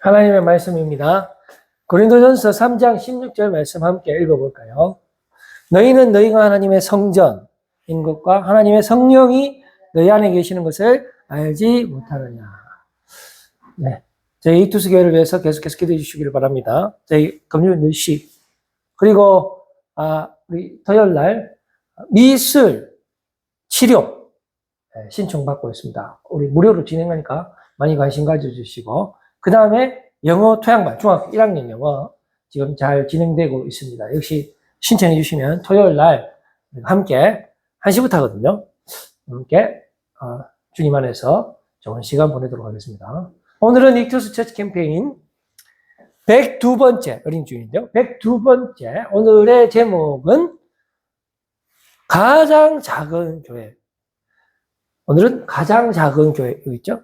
하나님의 말씀입니다. 고린도전서 3장 16절 말씀 함께 읽어볼까요? 너희는 너희가 하나님의 성전인 것과 하나님의 성령이 너희 안에 계시는 것을 알지 못하느냐. 네, 저희 이투스 교회를 위해서 계속해서 기도해 주시기를 바랍니다. 저희 금요일 10시 그리고 우리 토요일 날 미술 치료 신청받고 있습니다. 우리 무료로 진행하니까 많이 관심 가져주시고, 그 다음에 영어 토양반, 중학교 1학년 영어 지금 잘 진행되고 있습니다. 역시 신청해 주시면 토요일 날 함께 1시부터 하거든요. 함께 주님 안에서 좋은 시간 보내도록 하겠습니다. 오늘은 이투스 처치 캠페인 102번째 어린 주인인데요. 102번째 오늘의 제목은 가장 작은 교회. 오늘은 가장 작은 교회, 여기 있죠?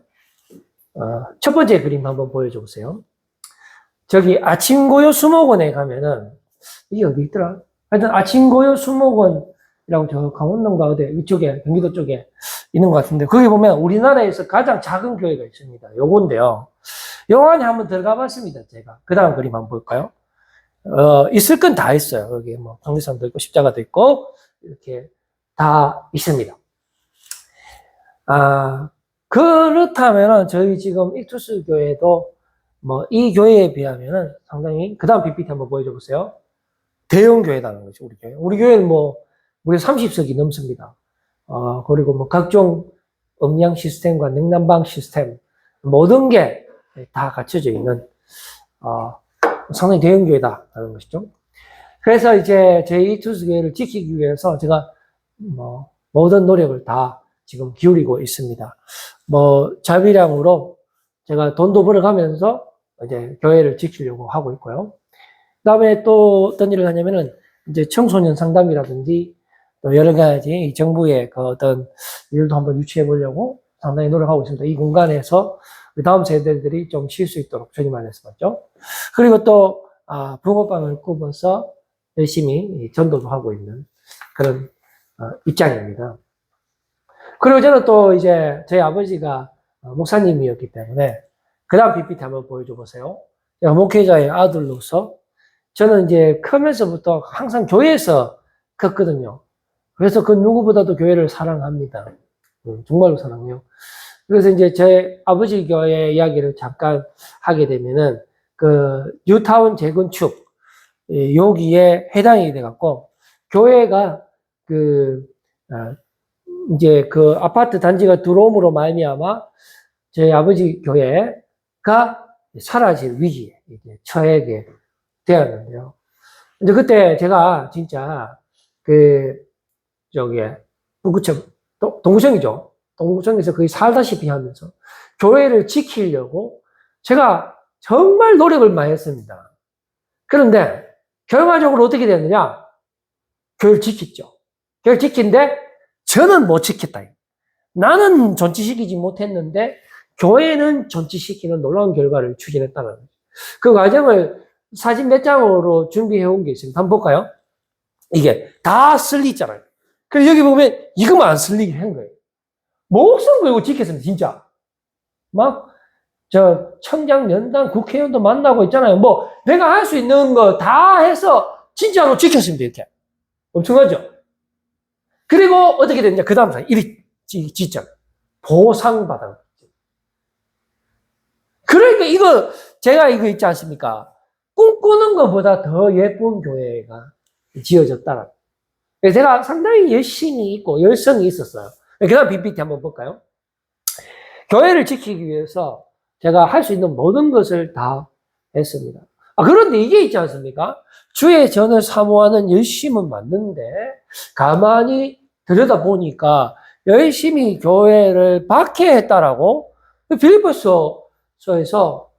첫 번째 그림 한번 보여줘 보세요. 저기 아침고요 수목원에 가면은, 이게 어디 있더라? 하여튼 아침고요 수목원이라고 저 강원도인가 어디 위쪽에, 경기도 쪽에 있는 것 같은데, 거기 보면 우리나라에서 가장 작은 교회가 있습니다. 요건데요. 요 안에 한번 들어가 봤습니다, 제가. 그 다음 그림 한번 볼까요? 있을 건 다 있어요. 여기 뭐 강대상도 있고 십자가도 있고 이렇게 다 있습니다. 그렇다면은 저희 지금 이투스 교회도 뭐 이 교회에 비하면은 상당히, 그 다음 PPT 한번 보여줘 보세요. 대형 교회라는 거죠, 우리 교회. 우리 교회는 뭐 무려 30석이 넘습니다. 그리고 뭐 각종 음량 시스템과 냉난방 시스템, 모든 게 다 갖춰져 있는, 상당히 대형 교회다라는 것이죠. 그래서 이제 저희 이투스 교회를 지키기 위해서 제가 뭐 모든 노력을 다 지금 기울이고 있습니다. 뭐 자비량으로 제가 돈도 벌어가면서 이제 교회를 지키려고 하고 있고요. 그 다음에 또 어떤 일을 하냐면은 이제 청소년 상담이라든지 또 여러 가지 정부의 그 어떤 일도 한번 유치해 보려고 상당히 노력하고 있습니다. 이 공간에서 다음 세대들이 좀 쉴 수 있도록 주님 안에서 맞죠? 그리고 또 붕어빵을 굽어서 열심히 전도도 하고 있는 그런 입장입니다. 그리고 저는 또 이제 저희 아버지가 목사님이었기 때문에, 그 다음 PPT 한번 보여줘 보세요. 제가 목회자의 아들로서 저는 이제 크면서부터 항상 교회에서 컸거든요. 그래서 그 누구보다도 교회를 사랑합니다. 정말로 사랑해요. 그래서 이제 제 아버지 교회 이야기를 잠깐 하게 되면은, 그 뉴타운 재건축 여기에 해당이 돼갖고, 교회가 이제 그 아파트 단지가 들어옴으로 말미암아 저희 아버지 교회가 사라질 위기에 처하게 되었는데요. 이제 그때 제가 진짜 부구청, 동구청이죠. 동구청에서 거의 살다시피 하면서 교회를 지키려고 제가 정말 노력을 많이 했습니다. 그런데 결과적으로 어떻게 됐느냐? 교회를 지켰죠. 교회를 지킨데 저는 못 지켰다. 나는 존치시키지 못했는데 교회는 존치시키는 놀라운 결과를 추진했다는 거죠. 그 과정을 사진 몇 장으로 준비해 온 게 있습니다. 한번 볼까요? 이게 다 슬리잖아요. 그래서 여기 보면 이거만 안 슬리게 한 거예요. 목숨 걸고 지켰습니다, 진짜. 청장, 연단, 국회의원도 만나고 있잖아요. 뭐, 내가 할 수 있는 거 다 해서 진짜로 지켰습니다, 이렇게. 엄청나죠? 그리고 어떻게 됐냐? 그 다음 날, 진짜 보상받은 거죠. 그러니까 제가 이거 있지 않습니까? 꿈꾸는 것보다 더 예쁜 교회가 지어졌다는. 그래서 제가 상당히 열심히 있고 열성이 있었어요. 그 다음 PPT 한번 볼까요? 교회를 지키기 위해서 제가 할 수 있는 모든 것을 다 했습니다. 그런데 이게 있지 않습니까? 주의 전을 사모하는 열심은 맞는데, 가만히 들여다보니까 열심히 교회를 박해했다라고 빌립보서에서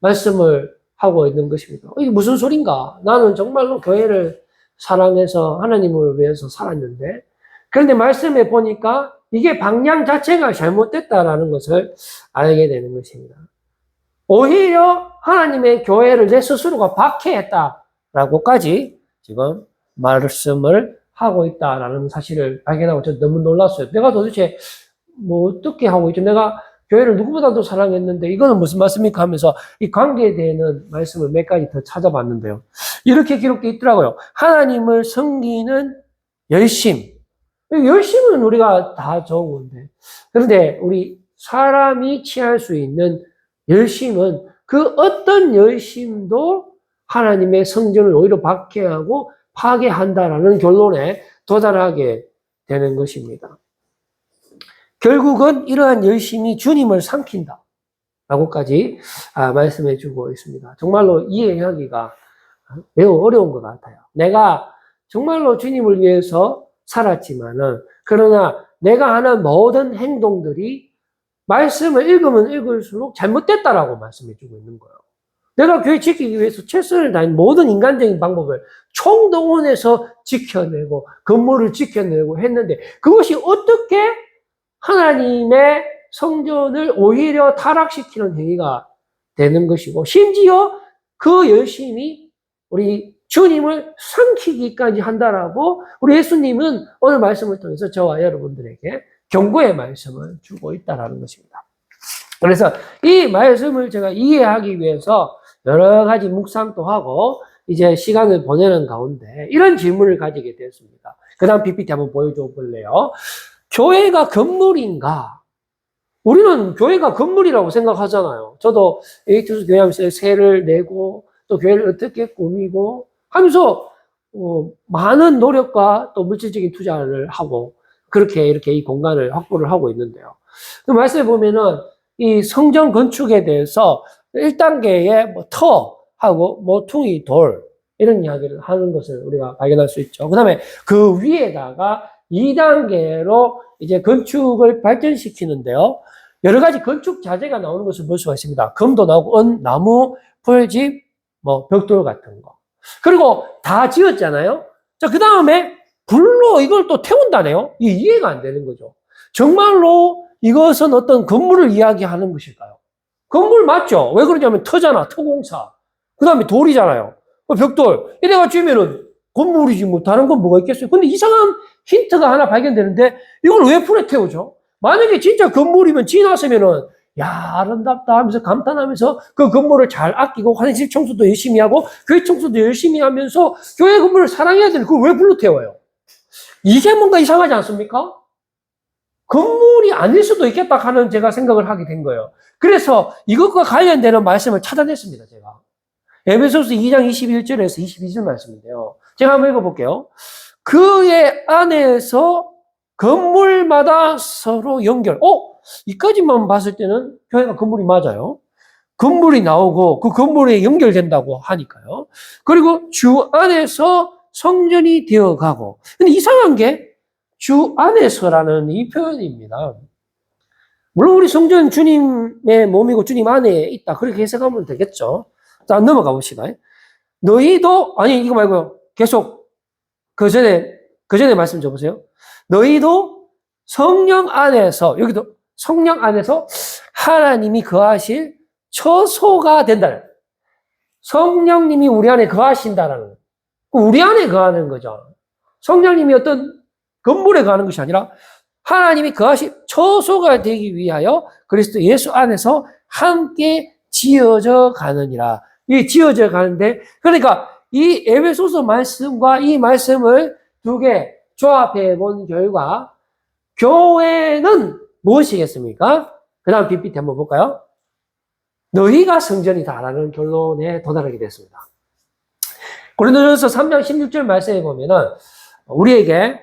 말씀을 하고 있는 것입니다. 이게 무슨 소린가? 나는 정말로 교회를 사랑해서 하나님을 위해서 살았는데, 그런데 말씀해 보니까 이게 방향 자체가 잘못됐다라는 것을 알게 되는 것입니다. 오히려 하나님의 교회를 내 스스로가 박해했다라고까지 지금 말씀을 하고 있다라는 사실을 발견하고 저는 너무 놀랐어요. 내가 도대체 뭐 어떻게 하고 있죠? 내가 교회를 누구보다도 사랑했는데 이거는 무슨 말씀입니까 하면서 이 관계에 대한 말씀을 몇 가지 더 찾아봤는데요. 이렇게 기록되어 있더라고요. 하나님을 섬기는 열심. 열심은 우리가 다 좋은 건데. 그런데 우리 사람이 취할 수 있는 열심은 그 어떤 열심도 하나님의 성전을 오히려 박해하고 파괴한다라는 결론에 도달하게 되는 것입니다. 결국은 이러한 열심이 주님을 삼킨다 라고까지 말씀해 주고 있습니다. 정말로 이해하기가 매우 어려운 것 같아요. 내가 정말로 주님을 위해서 살았지만은, 그러나 내가 하는 모든 행동들이 말씀을 읽으면 읽을수록 잘못됐다라고 말씀해 주고 있는 거예요. 내가 교회 지키기 위해서 최선을 다한 모든 인간적인 방법을 총동원해서 지켜내고 건물을 지켜내고 했는데, 그것이 어떻게 하나님의 성전을 오히려 타락시키는 행위가 되는 것이고, 심지어 그 열심이 우리 주님을 삼키기까지 한다라고 우리 예수님은 오늘 말씀을 통해서 저와 여러분들에게 경고의 말씀을 주고 있다라는 것입니다. 그래서 이 말씀을 제가 이해하기 위해서 여러 가지 묵상도 하고 이제 시간을 보내는 가운데 이런 질문을 가지게 되었습니다. 그 다음 PPT 한번 보여줘 볼래요? 교회가 건물인가? 우리는 교회가 건물이라고 생각하잖아요. 저도 에이투스 교회하면서 세를 내고 또 교회를 어떻게 꾸미고 하면서 많은 노력과 또 물질적인 투자를 하고 그렇게 이렇게 이 공간을 확보를 하고 있는데요. 그 말씀에 보면은 이 성전 건축에 대해서 1단계의 뭐 터하고 모퉁이 돌 이런 이야기를 하는 것을 우리가 발견할 수 있죠. 그 다음에 그 위에다가 2단계로 이제 건축을 발전시키는데요. 여러 가지 건축 자재가 나오는 것을 볼 수가 있습니다. 금도 나오고 나무, 펄집, 뭐 벽돌 같은 거. 그리고 다 지었잖아요. 자, 그 다음에 불로 이걸 또 태운다네요. 이게 이해가 안 되는 거죠. 정말로 이것은 어떤 건물을 이야기하는 것일까요? 건물 맞죠? 왜 그러냐면 터잖아, 터공사. 그 다음에 돌이잖아요. 벽돌. 이래가 쥐면은 건물이지 뭐 다른 건 뭐가 있겠어요? 근데 이상한 힌트가 하나 발견되는데 이걸 왜 불에 태우죠? 만약에 진짜 건물이면 지났으면은 야, 아름답다 하면서 감탄하면서 그 건물을 잘 아끼고 화장실 청소도 열심히 하고 교회 청소도 열심히 하면서 교회 건물을 사랑해야 되는데 그걸 왜 불로 태워요? 이게 뭔가 이상하지 않습니까? 건물이 아닐 수도 있겠다 하는 제가 생각을 하게 된 거예요. 그래서 이것과 관련되는 말씀을 찾아냈습니다, 제가. 에베소서 2장 21절에서 22절 말씀인데요. 제가 한번 읽어볼게요. 그의 안에서 건물마다 서로 연결. 이까지만 봤을 때는 교회가 건물이 맞아요. 건물이 나오고 그 건물에 연결된다고 하니까요. 그리고 주 안에서 성전이 되어가고. 근데 이상한 게 주 안에서라는 이 표현입니다. 물론 우리 성전 주님의 몸이고 주님 안에 있다. 그렇게 해석하면 되겠죠. 자, 넘어가 봅시다. 너희도, 아니, 이거 말고요. 계속 그 전에 말씀 좀 보세요. 너희도 성령 안에서, 여기도 성령 안에서 하나님이 거하실 처소가 된다. 성령님이 우리 안에 거하신다라는, 우리 안에 거하는 거죠. 성령님이 어떤 건물에 거하는 것이 아니라 하나님이 거하실 처소가 되기 위하여 그리스도 예수 안에서 함께 지어져 가느니라. 이 지어져 가는데, 그러니까 이 에베소서 말씀과 이 말씀을 두 개 조합해 본 결과 교회는 무엇이겠습니까? 그 다음 PPT 한번 볼까요? 너희가 성전이다라는 결론에 도달하게 됐습니다. 고린도전서 3장 16절 말씀에 보면은 우리에게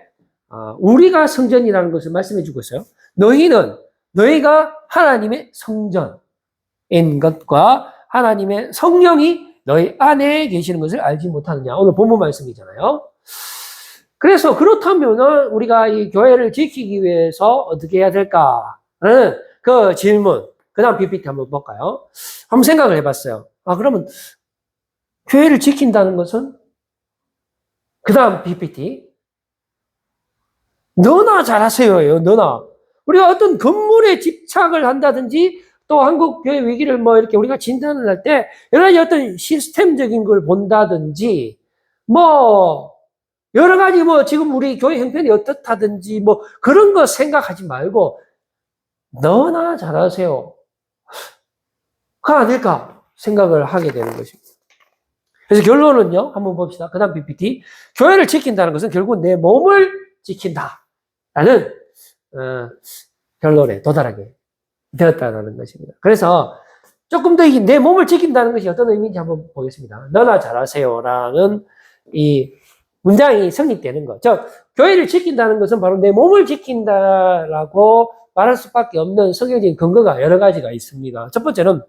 우리가 성전이라는 것을 말씀해 주고 있어요. 너희가 하나님의 성전인 것과 하나님의 성령이 너희 안에 계시는 것을 알지 못하느냐. 오늘 본문 말씀이잖아요. 그래서 그렇다면 우리가 이 교회를 지키기 위해서 어떻게 해야 될까라는 그 질문. 그 다음 PPT 한번 볼까요? 한번 생각을 해봤어요. 그러면 교회를 지킨다는 것은 그 다음 PPT. 너나 잘하세요예요. 너나. 우리가 어떤 건물에 집착을 한다든지 또 한국 교회 위기를 뭐 이렇게 우리가 진단을 할 때 여러 가지 어떤 시스템적인 걸 본다든지 뭐 여러 가지 뭐 지금 우리 교회 형편이 어떻다든지 뭐 그런 거 생각하지 말고 너나 잘하세요. 가 아닐까 생각을 하게 되는 것입니다. 그래서 결론은요, 한번 봅시다. 그 다음 PPT. 교회를 지킨다는 것은 결국 내 몸을 지킨다. 라는, 결론에 도달하게 되었다는 것입니다. 그래서 조금 더 내 몸을 지킨다는 것이 어떤 의미인지 한번 보겠습니다. 너나 잘하세요. 라는 이 문장이 성립되는 거. 즉, 교회를 지킨다는 것은 바로 내 몸을 지킨다라고 말할 수밖에 없는 성경적인 근거가 여러 가지가 있습니다. 첫 번째는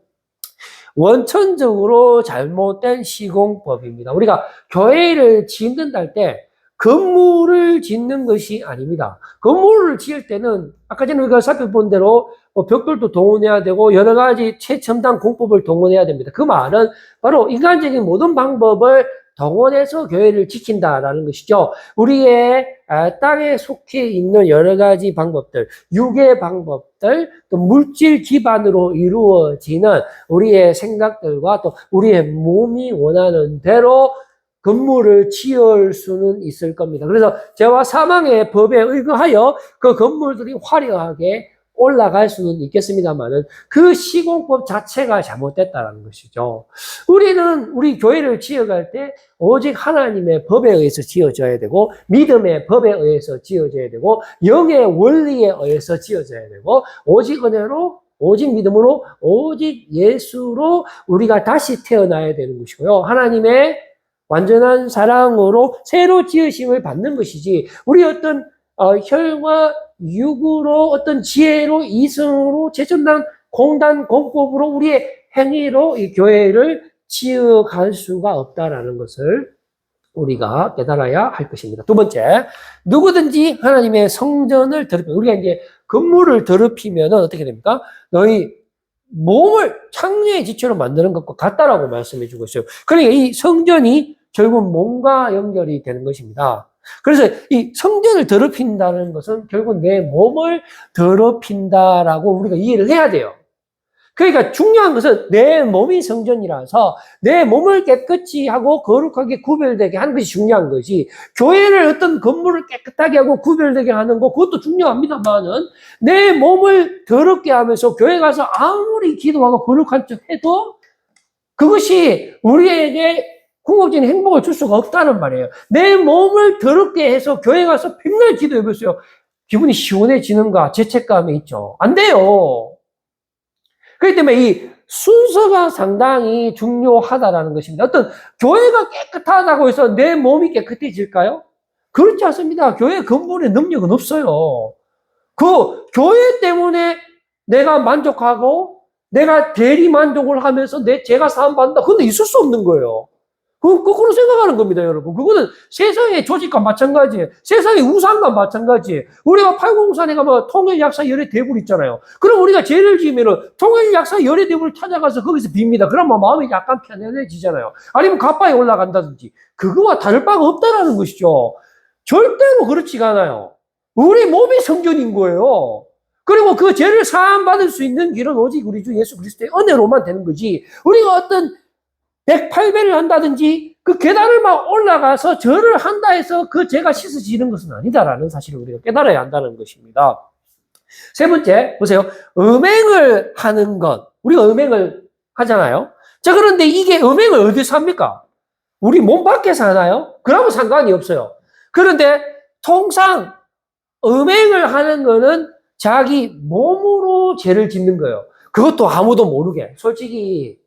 원천적으로 잘못된 시공법입니다. 우리가 교회를 짓는다 할 때 건물을 짓는 것이 아닙니다. 건물을 지을 때는 아까 전에 우리가 살펴본 대로 벽돌도 동원해야 되고 여러 가지 최첨단 공법을 동원해야 됩니다. 그 말은 바로 인간적인 모든 방법을 동원해서 교회를 지킨다라는 것이죠. 우리의 땅에 속해 있는 여러 가지 방법들, 육의 방법들, 또 물질 기반으로 이루어지는 우리의 생각들과 또 우리의 몸이 원하는 대로 건물을 지을 수는 있을 겁니다. 그래서 죄와 사망의 법에 의거하여 그 건물들이 화려하게 올라갈 수는 있겠습니다만은 그 시공법 자체가 잘못됐다는 것이죠. 우리 교회를 지어갈 때 오직 하나님의 법에 의해서 지어져야 되고 믿음의 법에 의해서 지어져야 되고 영의 원리에 의해서 지어져야 되고 오직 은혜로 오직 믿음으로 오직 예수로 우리가 다시 태어나야 되는 것이고요. 하나님의 완전한 사랑으로 새로 지으심을 받는 것이지 우리 어떤 혈과 육으로 어떤 지혜로 이성으로 최첨단 공단 공법으로 우리의 행위로 이 교회를 지어갈 수가 없다라는 것을 우리가 깨달아야 할 것입니다. 두 번째, 누구든지 하나님의 성전을 더럽히면 우리가 이제 건물을 더럽히면 어떻게 됩니까? 너희 몸을 창녀의 지체로 만드는 것과 같다라고 말씀해 주고 있어요. 그러니까 이 성전이 결국 몸과 연결이 되는 것입니다. 그래서 이 성전을 더럽힌다는 것은 결국 내 몸을 더럽힌다라고 우리가 이해를 해야 돼요. 그러니까 중요한 것은 내 몸이 성전이라서 내 몸을 깨끗이 하고 거룩하게 구별되게 하는 것이 중요한 것이 교회를 어떤 건물을 깨끗하게 하고 구별되게 하는 거 그것도 중요합니다만은 내 몸을 더럽게 하면서 교회 가서 아무리 기도하고 거룩한 척 해도 그것이 우리에게 궁극적인 행복을 줄 수가 없다는 말이에요. 내 몸을 더럽게 해서 교회 가서 맨날 기도해보세요. 기분이 시원해지는가? 죄책감이 있죠. 안 돼요. 그렇기 때문에 이 순서가 상당히 중요하다라는 것입니다. 어떤 교회가 깨끗하다고 해서 내 몸이 깨끗해질까요? 그렇지 않습니다. 교회 근본에 능력은 없어요. 그 교회 때문에 내가 만족하고 내가 대리 만족을 하면서 제가 사함받는다. 그건 있을 수 없는 거예요. 그건 거꾸로 생각하는 겁니다, 여러분. 그거는 세상의 조직과 마찬가지예요. 세상의 우상과 마찬가지예요. 우리가 803에 가면 통일약사 열애 대불 있잖아요. 그럼 우리가 죄를 지으면은 통일약사 열애 대불을 찾아가서 거기서 빕니다. 그러면 마음이 약간 편안해지잖아요. 아니면 가빠에 올라간다든지. 그거와 다를 바가 없다라는 것이죠. 절대로 그렇지가 않아요. 우리 몸이 성전인 거예요. 그리고 그 죄를 사함받을 수 있는 길은 오직 우리 주 예수 그리스도의 은혜로만 되는 거지. 우리가 어떤 108배를 한다든지 그 계단을 막 올라가서 절을 한다 해서 그 죄가 씻어지는 것은 아니다라는 사실을 우리가 깨달아야 한다는 것입니다. 세 번째, 보세요. 음행을 하는 것. 우리가 음행을 하잖아요. 자, 그런데 이게 음행을 어디서 합니까? 우리 몸 밖에서 하나요? 그러면 상관이 없어요. 그런데 통상 음행을 하는 거는 자기 몸으로 죄를 짓는 거예요. 그것도 아무도 모르게. 솔직히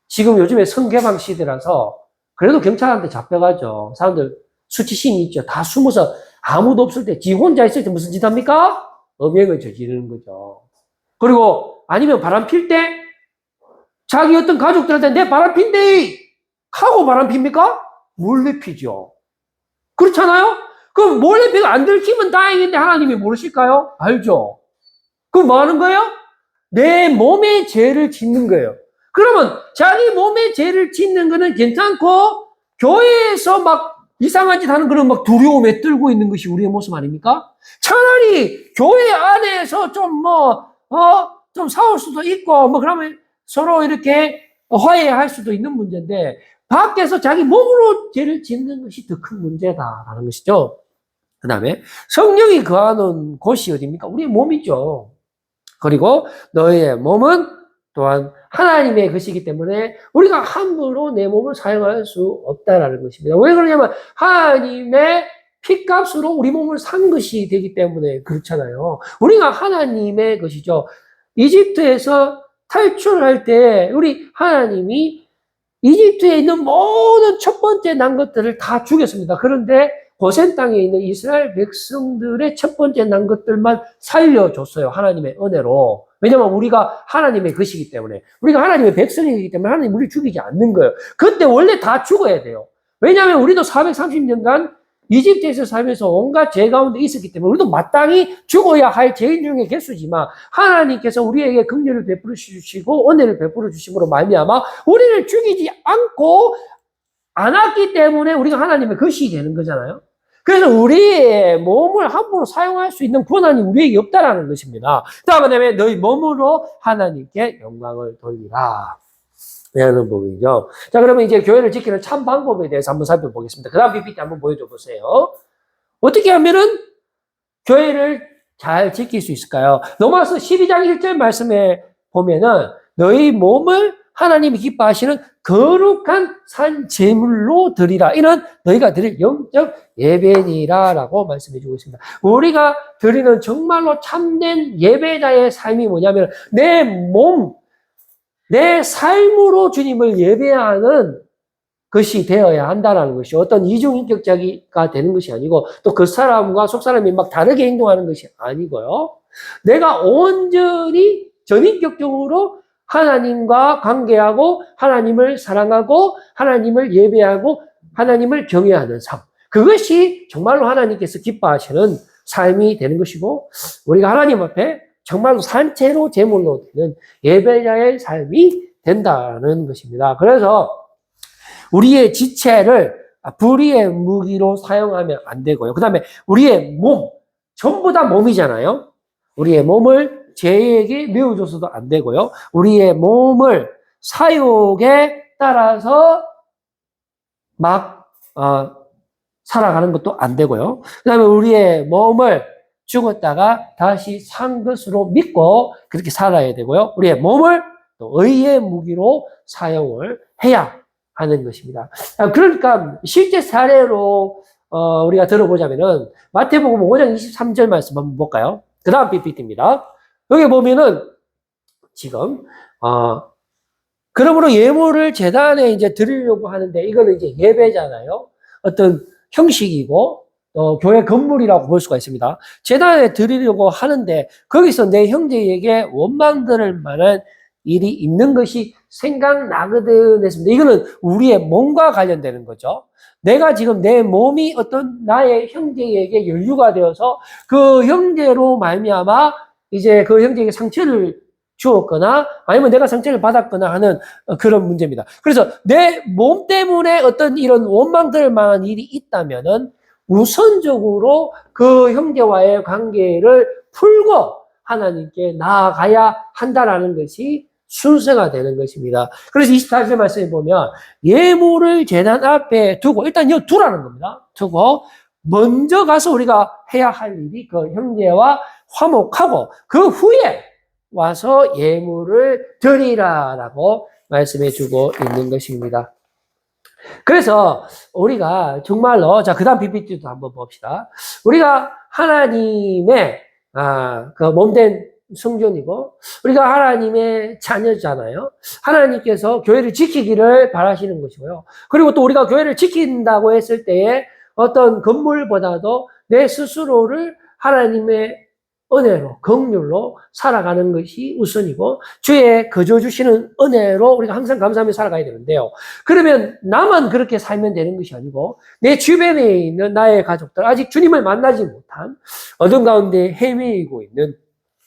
지금 요즘에 성개방 시대라서 그래도 경찰한테 잡혀가죠. 사람들 수치심이 있죠. 다 숨어서 아무도 없을 때, 지 혼자 있을 때 무슨 짓 합니까? 음행을 저지르는 거죠. 그리고 아니면 바람 필 때 자기 어떤 가족들한테 내 바람 핀대! 하고 바람 핍니까? 몰래 피죠. 그렇잖아요? 그럼 몰래 피가 안 들키면 다행인데 하나님이 모르실까요? 알죠. 그럼 뭐 하는 거예요? 내 몸에 죄를 짓는 거예요. 그러면 자기 몸에 죄를 짓는 거는 괜찮고 교회에서 막 이상한 짓 하는 그런 막 두려움에 떨고 있는 것이 우리의 모습 아닙니까? 차라리 교회 안에서 좀 싸울 수도 있고 그러면 서로 이렇게 화해할 수도 있는 문제인데 밖에서 자기 몸으로 죄를 짓는 것이 더 큰 문제다라는 것이죠. 그 다음에 성령이 거하는 곳이 어디입니까? 우리의 몸이죠. 그리고 너희의 몸은 또한 하나님의 것이기 때문에 우리가 함부로 내 몸을 사용할 수 없다라는 것입니다. 왜 그러냐면 하나님의 피값으로 우리 몸을 산 것이 되기 때문에 그렇잖아요. 우리가 하나님의 것이죠. 이집트에서 탈출할 때 우리 하나님이 이집트에 있는 모든 첫 번째 난 것들을 다 죽였습니다. 그런데 고센 땅에 있는 이스라엘 백성들의 첫 번째 난 것들만 살려줬어요. 하나님의 은혜로. 왜냐면 우리가 하나님의 것이기 때문에. 우리가 하나님의 백성이기 때문에 하나님 우리를 죽이지 않는 거예요. 그때 원래 다 죽어야 돼요. 왜냐하면 우리도 430년간 이집트에서 살면서 온갖 죄 가운데 있었기 때문에 우리도 마땅히 죽어야 할 죄인 중에 개수지만 하나님께서 우리에게 긍휼을 베풀어 주시고 은혜를 베풀어 주심으로 말미암아 우리를 죽이지 않고 않았기 때문에 우리가 하나님의 것이 되는 거잖아요. 그래서 우리의 몸을 함부로 사용할 수 있는 권한이 우리에게 없다라는 것입니다. 다음에 너희 몸으로 하나님께 영광을 돌리라. 라는 부분이죠. 자, 그러면 이제 교회를 지키는 참 방법에 대해서 한번 살펴보겠습니다. 그 다음 PPT 한번 보여줘 보세요. 어떻게 하면은 교회를 잘 지킬 수 있을까요? 로마서 12장 1절 말씀에 보면은 너희 몸을 하나님이 기뻐하시는 거룩한 산 제물로 드리라. 이는 너희가 드릴 영적 예배니라라고 말씀해 주고 있습니다. 우리가 드리는 정말로 참된 예배자의 삶이 뭐냐면 내 몸, 내 삶으로 주님을 예배하는 것이 되어야 한다는 것이 어떤 이중인격자가 되는 것이 아니고 또 그 사람과 속 사람이 막 다르게 행동하는 것이 아니고요. 내가 온전히 전인격적으로 하나님과 관계하고 하나님을 사랑하고 하나님을 예배하고 하나님을 경외하는 삶. 그것이 정말로 하나님께서 기뻐하시는 삶이 되는 것이고 우리가 하나님 앞에 정말로 산채로 제물로 되는 예배자의 삶이 된다는 것입니다. 그래서 우리의 지체를 불의의 무기로 사용하면 안 되고요. 그 다음에 우리의 몸, 전부 다 몸이잖아요. 우리의 몸을 죄에게 메워줘서도 안 되고요. 우리의 몸을 사욕에 따라서 막 살아가는 것도 안 되고요. 그 다음에 우리의 몸을 죽었다가 다시 산 것으로 믿고 그렇게 살아야 되고요. 우리의 몸을 또 의의 무기로 사용을 해야 하는 것입니다. 그러니까 실제 사례로 우리가 들어보자면은 마태복음 5장 23절 말씀 한번 볼까요? 그 다음 PPT입니다. 여기 보면은 지금 그러므로 예물을 제단에 이제 드리려고 하는데 이거는 이제 예배잖아요. 어떤 형식이고 교회 건물이라고 볼 수가 있습니다. 제단에 드리려고 하는데 거기서 내 형제에게 원망들을 만한 일이 있는 것이 생각나거든 했습니다. 이거는 우리의 몸과 관련되는 거죠. 내가 지금 내 몸이 어떤 나의 형제에게 연루가 되어서 그 형제로 말미암아 이제 그 형제에게 상처를 주었거나 아니면 내가 상처를 받았거나 하는 그런 문제입니다. 그래서 내 몸 때문에 어떤 이런 원망들 만한 일이 있다면은 우선적으로 그 형제와의 관계를 풀고 하나님께 나아가야 한다라는 것이 순서가 되는 것입니다. 그래서 24절 말씀에 보면 예물을 제단 앞에 두고 일단 여기 두라는 겁니다. 두고 먼저 가서 우리가 해야 할 일이 그 형제와 화목하고 그 후에 와서 예물을 드리라라고 말씀해 주고 있는 것입니다. 그래서 우리가 정말로 자 그다음 PPT도 한번 봅시다. 우리가 하나님의 그 몸된 성전이고 우리가 하나님의 자녀잖아요. 하나님께서 교회를 지키기를 바라시는 것이고요. 그리고 또 우리가 교회를 지킨다고 했을 때에 어떤 건물보다도 내 스스로를 하나님의 은혜로, 긍휼로 살아가는 것이 우선이고 주의 거저 주시는 은혜로 우리가 항상 감사하며 살아가야 되는데요. 그러면 나만 그렇게 살면 되는 것이 아니고 내 주변에 있는 나의 가족들, 아직 주님을 만나지 못한 어둠 가운데 헤매이고 있는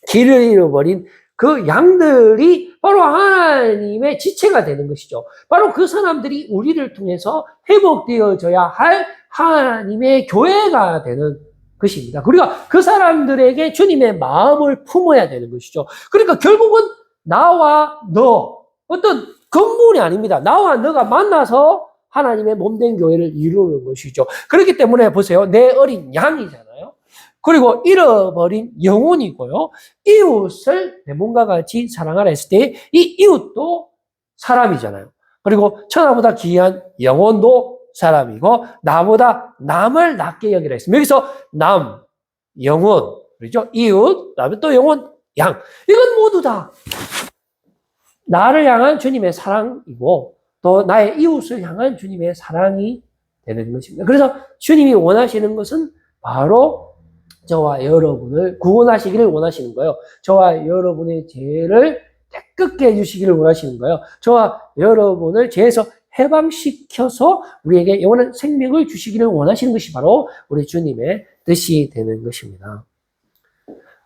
길을 잃어버린 그 양들이 바로 하나님의 지체가 되는 것이죠. 바로 그 사람들이 우리를 통해서 회복되어져야 할 하나님의 교회가 되는 것입니다. 그러니까 그 사람들에게 주님의 마음을 품어야 되는 것이죠. 그러니까 결국은 나와 너, 어떤 건물이 아닙니다. 나와 너가 만나서 하나님의 몸된 교회를 이루는 것이죠. 그렇기 때문에 보세요. 내 어린 양이잖아요. 그리고 잃어버린 영혼이고요. 이웃을 내 몸과 같이 사랑하라 했을 때 이 이웃도 사람이잖아요. 그리고 천하보다 귀한 영혼도 사람이고 나보다 남을 낮게 여기라 했습니다. 여기서 남, 영혼, 그렇죠? 이웃, 그다음에 또 영혼, 양. 이건 모두 다 나를 향한 주님의 사랑이고 또 나의 이웃을 향한 주님의 사랑이 되는 것입니다. 그래서 주님이 원하시는 것은 바로 저와 여러분을 구원하시기를 원하시는 거예요. 저와 여러분의 죄를 깨끗게 해주시기를 원하시는 거예요. 저와 여러분을 죄에서 해방시켜서 우리에게 영원한 생명을 주시기를 원하시는 것이 바로 우리 주님의 뜻이 되는 것입니다.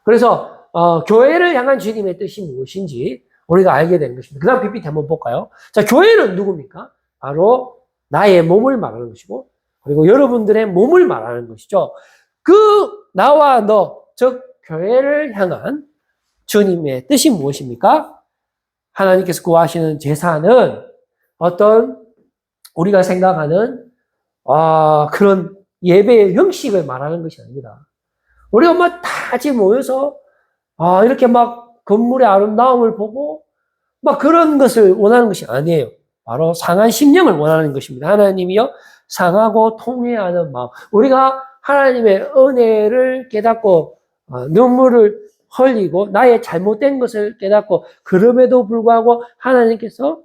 그래서 교회를 향한 주님의 뜻이 무엇인지 우리가 알게 된 것입니다. 그 다음 PPT 한번 볼까요? 자, 교회는 누굽니까? 바로 나의 몸을 말하는 것이고 그리고 여러분들의 몸을 말하는 것이죠. 그 나와 너, 즉 교회를 향한 주님의 뜻이 무엇입니까? 하나님께서 구하시는 제사는 어떤 우리가 생각하는 그런 예배의 형식을 말하는 것이 아닙니다. 우리가 막 다 같이 모여서 이렇게 막 건물의 아름다움을 보고 막 그런 것을 원하는 것이 아니에요. 바로 상한 심령을 원하는 것입니다. 하나님이요 상하고 통회하는 마음. 우리가 하나님의 은혜를 깨닫고 눈물을 흘리고 나의 잘못된 것을 깨닫고 그럼에도 불구하고 하나님께서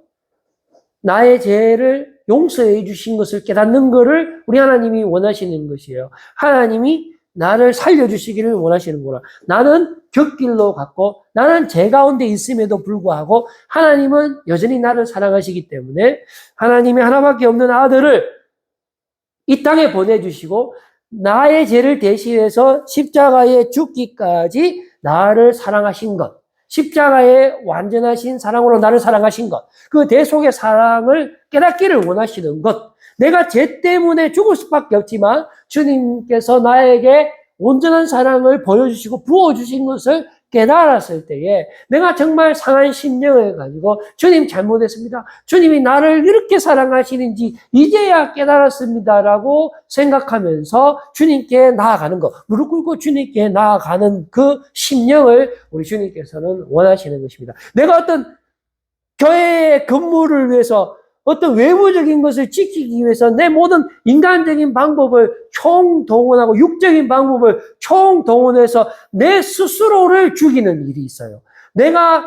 나의 죄를 용서해 주신 것을 깨닫는 것을 우리 하나님이 원하시는 것이에요. 하나님이 나를 살려주시기를 원하시는구나. 나는 곁길로 갔고 나는 죄 가운데 있음에도 불구하고 하나님은 여전히 나를 사랑하시기 때문에 하나님의 하나밖에 없는 아들을 이 땅에 보내주시고 나의 죄를 대신해서 십자가에 죽기까지 나를 사랑하신 것, 십자가의 완전하신 사랑으로 나를 사랑하신 것, 그 대속의 사랑을 깨닫기를 원하시는 것, 내가 죄 때문에 죽을 수밖에 없지만 주님께서 나에게 온전한 사랑을 보여주시고 부어주신 것을 깨달았을 때에 내가 정말 상한 심령을 가지고 주님 잘못했습니다. 주님이 나를 이렇게 사랑하시는지 이제야 깨달았습니다라고 생각하면서 주님께 나아가는 것, 무릎 꿇고 주님께 나아가는 그 심령을 우리 주님께서는 원하시는 것입니다. 내가 어떤 교회의 건물을 위해서 어떤 외부적인 것을 지키기 위해서 내 모든 인간적인 방법을 총동원하고 육적인 방법을 총동원해서 내 스스로를 죽이는 일이 있어요. 내가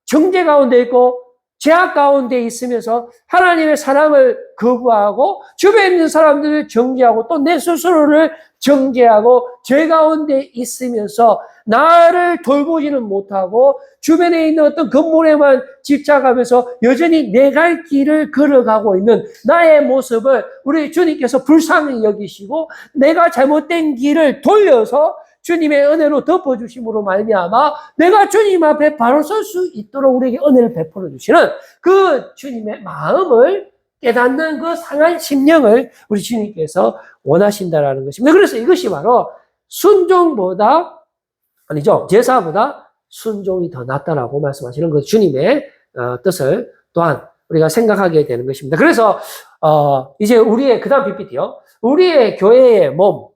정죄 가운데 있고 죄악 가운데 있으면서 하나님의 사랑을 거부하고 주변에 있는 사람들을 정죄하고 또 내 스스로를 정죄하고 죄 가운데 있으면서 나를 돌보지는 못하고 주변에 있는 어떤 건물에만 집착하면서 여전히 내 갈 길을 걸어가고 있는 나의 모습을 우리 주님께서 불쌍히 여기시고 내가 잘못된 길을 돌려서 주님의 은혜로 덮어주심으로 말미암아 내가 주님 앞에 바로 설 수 있도록 우리에게 은혜를 베풀어 주시는 그 주님의 마음을 깨닫는 그 상한 심령을 우리 주님께서 원하신다라는 것입니다. 그래서 이것이 바로 제사보다 순종이 더 낫다라고 말씀하시는 그 주님의 뜻을 또한 우리가 생각하게 되는 것입니다. 그래서 이제 우리의 그 다음 PPT요. 우리의 교회의 몸,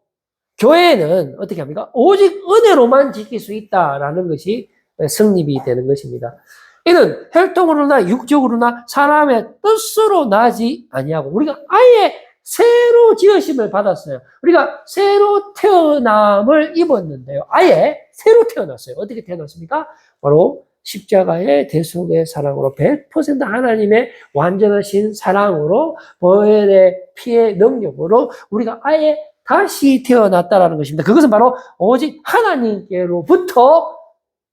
교회는 어떻게 합니까? 오직 은혜로만 지킬 수 있다라는 것이 성립이 되는 것입니다. 이는 혈통으로나 육적으로나 사람의 뜻으로 나지 아니하고 우리가 아예 새로 지으심을 받았어요. 우리가 새로 태어남을 입었는데요. 아예 새로 태어났어요. 어떻게 태어났습니까? 바로 십자가의 대속의 사랑으로 100% 하나님의 완전하신 사랑으로 보혈의 피의 능력으로 우리가 아예 다시 태어났다라는 것입니다. 그것은 바로 오직 하나님께로부터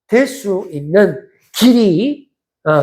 될 수 있는 길이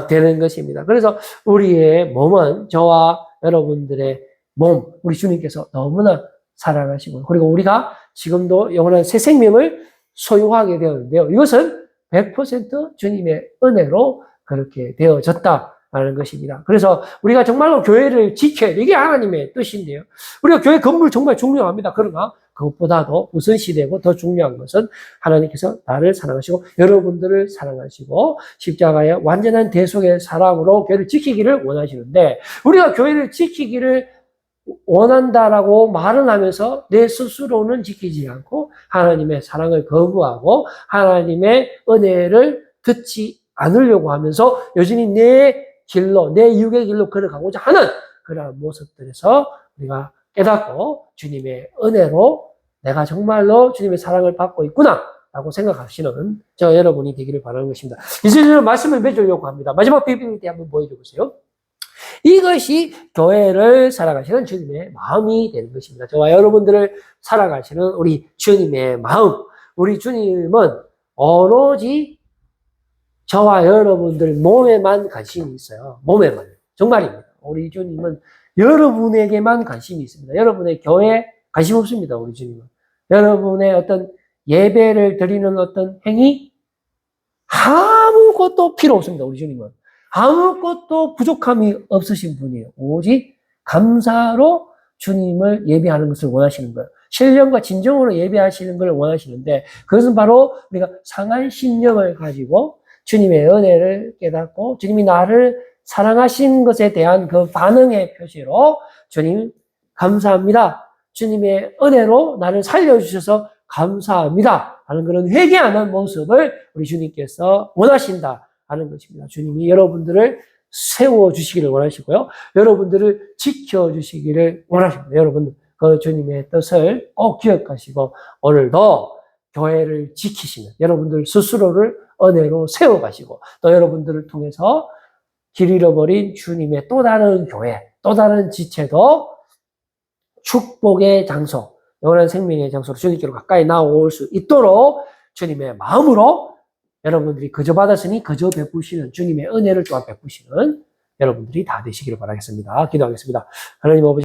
되는 것입니다. 그래서 우리의 몸은 저와 여러분들의 몸, 우리 주님께서 너무나 사랑하시고 그리고 우리가 지금도 영원한 새 생명을 소유하게 되었는데요. 이것은 100% 주님의 은혜로 그렇게 되어졌다라는 것입니다. 그래서 우리가 정말로 교회를 지켜야 돼. 이게 하나님의 뜻인데요. 우리가 교회 건물 정말 중요합니다. 그러나 그것보다도 우선시되고 더 중요한 것은 하나님께서 나를 사랑하시고 여러분들을 사랑하시고 십자가의 완전한 대속의 사랑으로 교회를 지키기를 원하시는데 우리가 교회를 지키기를 원한다라고 말은 하면서 내 스스로는 지키지 않고 하나님의 사랑을 거부하고 하나님의 은혜를 듣지 않으려고 하면서 여전히 내 길로, 내 육의 길로 걸어가고자 하는 그런 모습들에서 우리가 깨닫고 주님의 은혜로 내가 정말로 주님의 사랑을 받고 있구나 라고 생각하시는 저 여러분이 되기를 바라는 것입니다. 이제 저는 말씀을 맺으려고 합니다. 마지막 PPT 한번 보여줘 보세요. 이것이 교회를 살아가시는 주님의 마음이 되는 것입니다. 저와 여러분들을 살아가시는 우리 주님의 마음. 우리 주님은 오로지 저와 여러분들 몸에만 관심이 있어요. 몸에만. 정말입니다. 우리 주님은 여러분에게만 관심이 있습니다. 여러분의 교회에 관심 없습니다. 우리 주님은. 여러분의 어떤 예배를 드리는 어떤 행위? 아무것도 필요 없습니다. 우리 주님은. 아무것도 부족함이 없으신 분이에요. 오직 감사로 주님을 예배하는 것을 원하시는 거예요. 신령과 진정으로 예배하시는 걸 원하시는데 그것은 바로 우리가 상한 신념을 가지고 주님의 은혜를 깨닫고 주님이 나를 사랑하신 것에 대한 그 반응의 표시로 주님 감사합니다. 주님의 은혜로 나를 살려주셔서 감사합니다. 하는 그런 회개하는 모습을 우리 주님께서 원하신다 하는 것입니다. 주님이 여러분들을 세워주시기를 원하시고요. 여러분들을 지켜주시기를 원하십니다. 여러분 그 주님의 뜻을 꼭 기억하시고 오늘도 교회를 지키시는 여러분들 스스로를 은혜로 세워가시고 또 여러분들을 통해서 길 잃어버린 주님의 또 다른 교회, 또 다른 지체도 축복의 장소, 영원한 생명의 장소로 주님께로 가까이 나올 수 있도록 주님의 마음으로 여러분들이 그저 받았으니 그저 베푸시는 주님의 은혜를 또한 베푸시는 여러분들이 다 되시기를 바라겠습니다. 기도하겠습니다. 하나님 아버지